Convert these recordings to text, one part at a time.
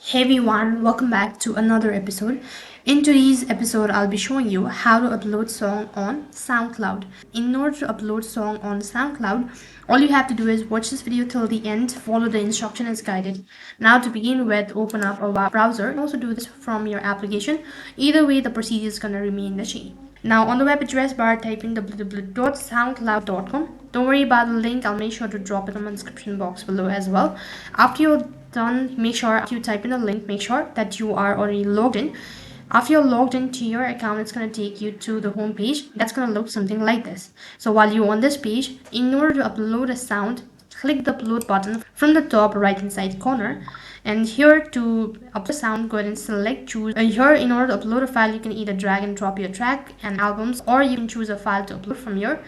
Hey everyone, welcome back to another episode. In today's episode, I'll be showing you how to upload song on SoundCloud. In order to upload song on SoundCloud, all you have to do is watch this video till the end, follow the instruction as guided. Now to begin with, open up a web browser. You can also do this from your application. Either way, the procedure is going to remain the same. Now on the web address bar, type in www.soundcloud.com. Don't worry about the link, I'll make sure to drop it in the description box below as well. After you're done, make sure after you type in the link, make sure that you are already logged in. After you're logged into your account, it's going to take you to the home page. That's going to look something like this. So while you're on this page, in order to upload a sound, click the upload button from the top right hand side corner, and here to upload sound, go ahead and select choose. Here, in order to upload a file, you can either drag and drop your track and albums, or you can choose a file to upload from your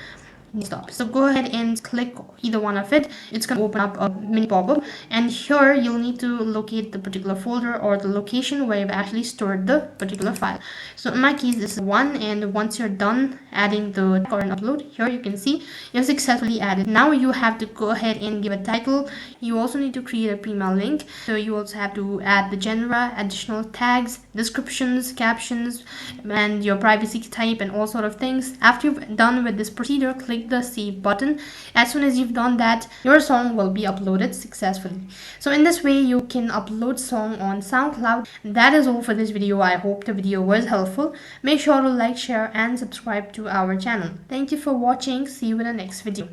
desktop. So go ahead and click either one of it. It's going to open up a mini pop-up, and here you'll need to locate the particular folder or the location where you've actually stored the particular file. So in my case, this is one, and once you're done adding the current upload, here you can see you've successfully added. Now you have to go ahead and give a title. You also need to create a prima link, so you also have to add the genre, additional tags, descriptions, captions, and your privacy type and all sort of things. After you've done with this procedure, click the save button. As soon as you've done that, your song will be uploaded successfully. So in this way, you can upload song on SoundCloud. That is all for this video. I hope the video was helpful. Make sure to like, share and subscribe to our channel. Thank you for watching. See you in the next video.